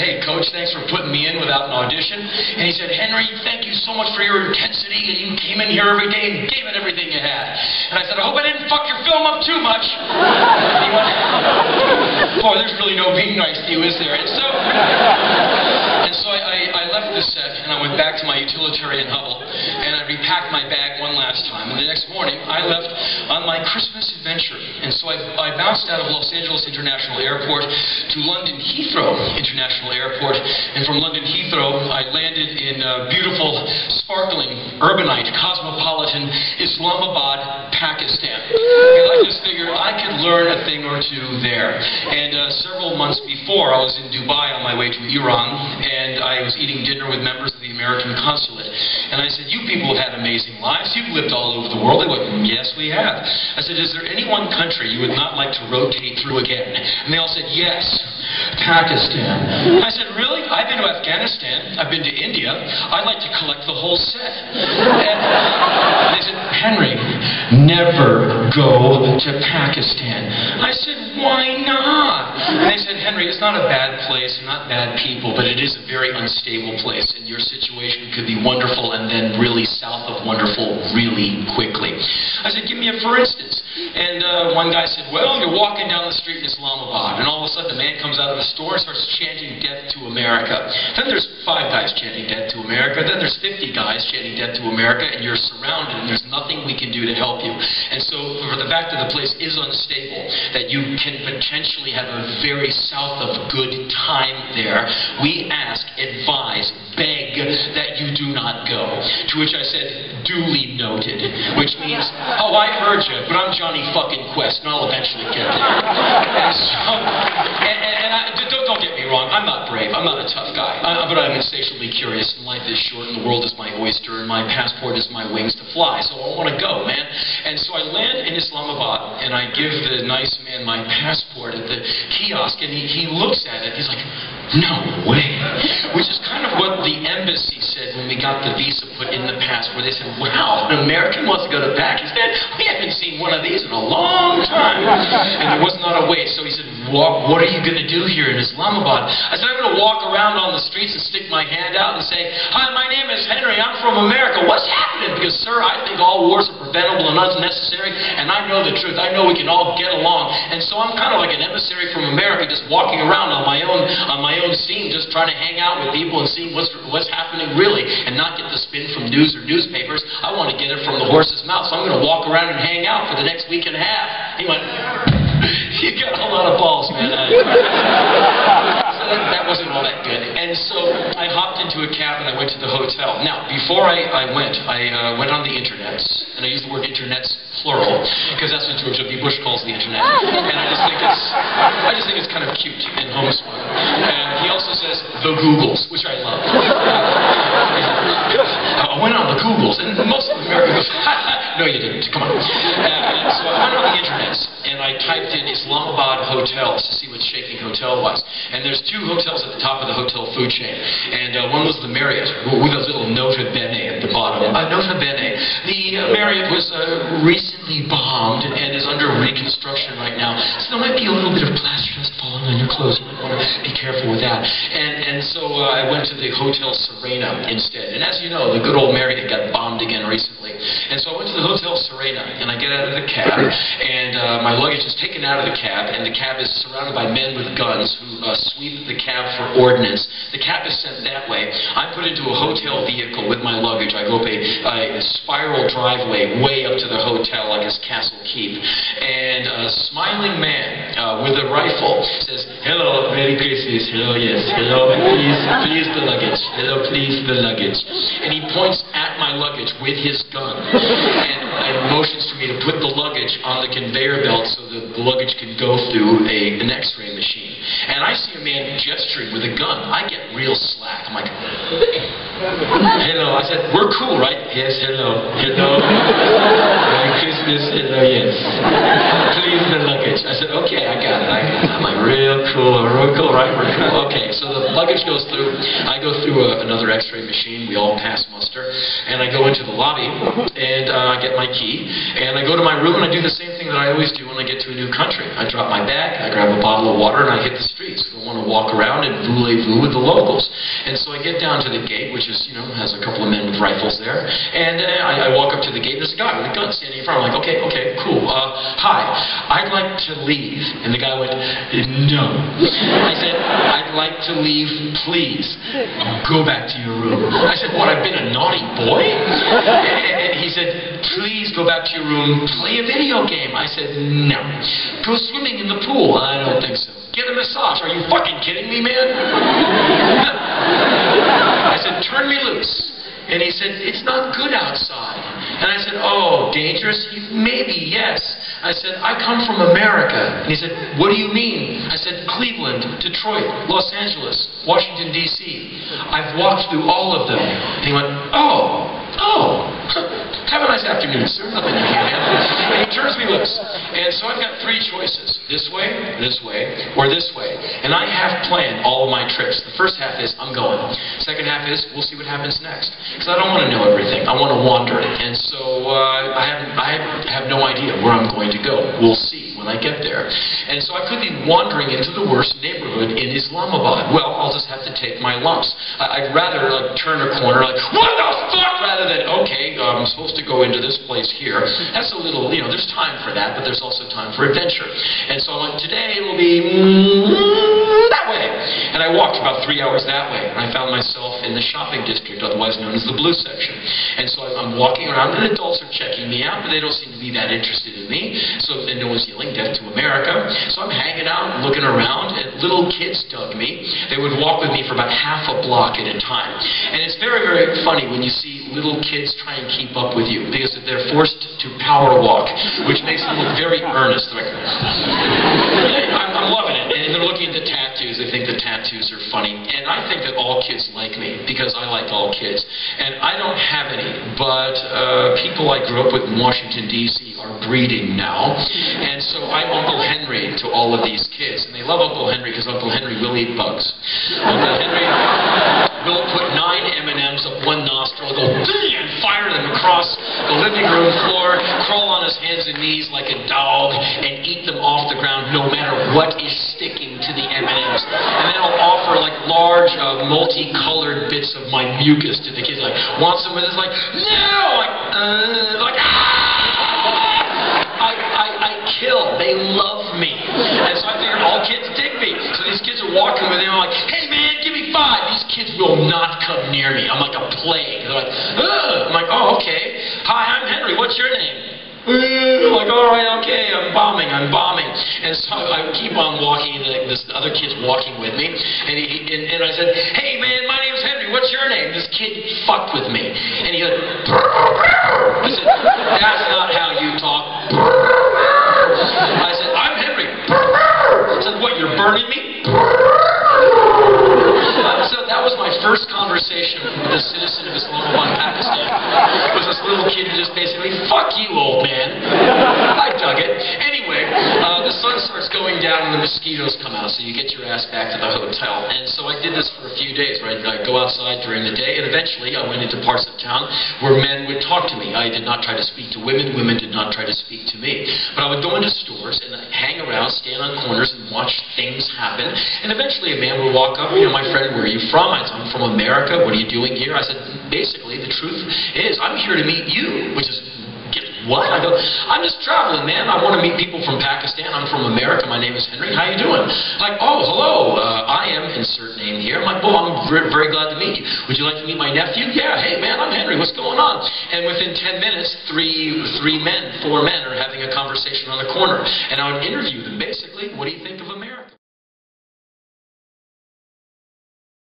"Hey, Coach, thanks for putting me in without an audition." And he said, "Henry, thank you so much for your intensity. You came in here every day and gave it everything you had." And I said, "I hope I didn't fuck your film up too much." And he went, "Boy, there's really no being nice to you, is there?" And so I left the set, and I went back to my utilitarian hovel, and I repacked my bag one last time. And the next morning, I left on my Christmas adventure. And so I bounced out of Los Angeles International Airport to London Heathrow International Airport. And from London Heathrow, I landed in beautiful, sparkling, urbanite, cosmopolitan Islamabad, Pakistan. And I just figured I could learn a thing or two there. And several months before, I was in Dubai on my way to Iran, and I was eating dinner with members of the American consulate. And I said, "You people have had amazing lives. You've lived all over the world." They went, "Yes, we have." I said, "Is there any one country you would not like to rotate through again?" And they all said, "Yes, Pakistan." I said, "Really? I've been to Afghanistan. I've been to India. I'd like to collect the whole set." And they said, "Henry, never go to Pakistan." I said, "Why not?" And they said, "Henry, it's not a bad place, not bad people, but it is a very unstable place, and your situation could be wonderful and then really south of wonderful really quickly." I said, "Give me a for instance." And one guy said, "Well, you're walking down the street in Islamabad, and all of a sudden a man comes out of a store and starts chanting 'Death to America.' Then there's 5 guys chanting 'Death to America.' Then there's 50 guys chanting 'Death to America,' and you're surrounded, and there's nothing we can do to help you. And so for the fact that the place is unstable, that you can potentially have a very south of good time there, we ask, advise, beg that you do not go." To which I said, "Duly noted," which means, "Oh, I heard you, but I'm Johnny fucking Quest, and I'll eventually get there." And so, don't get me wrong, I'm not brave, I'm not a tough guy, but I'm insatiably curious, and life is short, and the world is my oyster, and my passport is my wings to fly, so I want to go, man. And so I land in Islamabad, and I give the nice man my passport at the kiosk, and he looks at it, he's like, "No way," which is kind of what the embassy said when we got the visa put in the passport. They said, "Wow, an American wants to go to Pakistan? We haven't seen one of these in a long time." And there was not a wait, so he said, what are you going to do here in Islamabad?" I said, "I'm going to walk around on the streets and stick my hand out and say, 'Hi, my name is Henry, I'm from America. What's happening? Because, sir, I think all wars are preventable and unnecessary, and I know the truth. I know we can all get along.' And so I'm kind of like an emissary from America, just walking around on my own scene, just trying to hang out with people and see what's happening really, and not get the spin from news or newspapers. I want to get it from the horse's mouth, so I'm going to walk around and hang out for the next week and a half." He went, "You got a lot of balls, man." So that wasn't all that good. And so I hopped into a cab and I went to the hotel. Now, before I went on the internet, and I use the word internets plural, because that's what George W. Bush calls the internet. And I just think it's kind of cute and homespun. And he also says the Googles, which I love. I went on the Googles, and most of America goes, "No, you didn't. Come on." So I went on the internet, and I typed in Islamabad hotels to see what shaking hotel was. And there's 2 hotels at the top of the hotel food chain. And one was the Marriott, with a little nota bene at the bottom. Nota bene. The Marriott was recently bombed and is under reconstruction right now. So there might be a little bit of plaster dust falling on your clothes. You might want to be careful with that. And so I went to the Hotel Serena instead. And as you know, the good old Marriott got bombed again recently. And so I went to the Hotel Serena, and I get out of the cab, and my luggage is taken out of the cab, and the cab is surrounded by men with guns who sweep the cab for ordnance. The cab is sent that way. I'm put into a hotel vehicle with my luggage. I go up a spiral driveway way up to the hotel, like it's Castle Keep. And a smiling man with a rifle says, "Hello, Merry Christmas. Hello, yes. Hello, please the luggage. Hello, please the luggage." And he points at my luggage with his gun and motions for me to put the luggage on the conveyor belt so the luggage can go through an x-ray machine. And I see a man gesturing with a gun. I get real slack. I'm like, "Hello." I said, "We're cool, right?" "Yes, hello. Hello. Merry Christmas. Hello, yes. Please the luggage." I said, "Okay, I got it. I'm like, real cool, right? We're cool." Okay, so the luggage goes through. I go through another x-ray machine. We all pass muster. And I go into the lobby, and I get my key, and I go to my room, and I do the same thing that I always do when I get to a new country. I drop my bag, I grab a bottle of water, and I hit the streets. Go want to walk around and voulez-vous with the locals. And so I get down to the gate, which is, has a couple of men with rifles there, and I walk up to the gate, and there's a guy with a gun standing in front. I'm like, okay, cool. Hi, I'd like to leave. And the guy went, no. I said, I'd like to leave, please. Go back to your room. I said, what, I've been a naughty boy? And he said, please go back to your room, play a video game. I said, no. Go swimming in the pool. I don't think so. Get a massage. Are you fucking kidding me, man? No. I said, turn me loose. And he said, it's not good outside. And I said, oh, dangerous? Maybe, yes. I said, I come from America. And he said, what do you mean? I said, Cleveland, Detroit, Los Angeles, Washington, D.C. I've walked through all of them. And he went, oh. Have a nice afternoon, sir. Nothing you can't handle. And he turns me loose. And so I've got three choices. This way, or this way. And I have planned all of my trips. The first half is, I'm going. Second half is, we'll see what happens next. Because I don't want to know everything. I want to wander. And so I have no idea where I'm going to go. We'll see when I get there. And so I could be wandering into the worst neighborhood in Islamabad. Well, I'll just have to take my lumps. I'd rather turn a corner what the fuck, rather than, okay, I'm supposed to go into this place here. That's a little, there's time for that, but there's also time for adventure. And so I went, today will be that way. And I walked about 3 hours that way, and I found myself in the shopping district, otherwise known as the blue section. And so I'm walking around, and adults are checking me out, but they don't seem to be that interested in me. And no one's yelling death to America. So I'm hanging out, looking around, and little kids dug me. They would walk with me for about half a block at a time. And it's very, very funny when you see little kids try and keep up with you, because they're forced to power walk, which makes them look very earnest. They're like, I'm loving it. And they're looking at the tattoos. They think the tattoos are funny. And I think that all kids like me, because I like all kids. And I don't have any, but people I grew up with in Washington, D.C. are breeding now. And so I'm Uncle Henry to all of these kids. And they love Uncle Henry because Uncle Henry will eat bugs. Uncle Henry will put 9 M&Ms up one nostril, go and fire them across the living room floor, crawl on his hands and knees like a dog, and eat them off the ground no matter what is sticking to the M&Ms. And then I'll offer large, multicolored bits of my mucus to the kids. Want some of this? No! I kill. They love me. And so I figured all kids dig me. So these kids are walking with me, and I'm like, hey man, give me 5. These kids will not come near me. I'm like a plague. They're like, ugh. I'm like, oh, okay. Hi, I'm Henry. What's your name? I'm like, all right, okay, I'm bombing. And so I keep on walking, and this other kid's walking with me, and I said, hey man, my name's Henry, what's your name? This kid fucked with me, and he went, I said, that's not how you talk. I said, I'm Henry. I said, what, you're burning me? So that was my first conversation with a citizen of Islamabad, Pakistan. It was this little kid who just basically, fuck you, old man. I dug it. Anyway, the sun starts going down and the mosquitoes come out, so you get your ass back to the hotel. And so I did this for a few days, right? I'd go outside during the day, and eventually I went into parts of town where men would talk to me. I did not try to speak to women. Women did not try to speak to me. But I would go into stores and hang around, stand on corners, and watch things happen. And eventually a man would walk up, my friend, where are you from? I said, I'm from America. What are you doing here? I said, basically, the truth is, I'm here to meet you, which is, what? I go, I'm just traveling, man. I want to meet people from Pakistan. I'm from America. My name is Henry. How you doing? Like, oh, hello. I am, insert name here. I'm like, well, I'm very glad to meet you. Would you like to meet my nephew? Yeah. Hey, man, I'm Henry. What's going on? And within 10 minutes, four men are having a conversation on the corner. And I would interview them, basically, what do you think of America?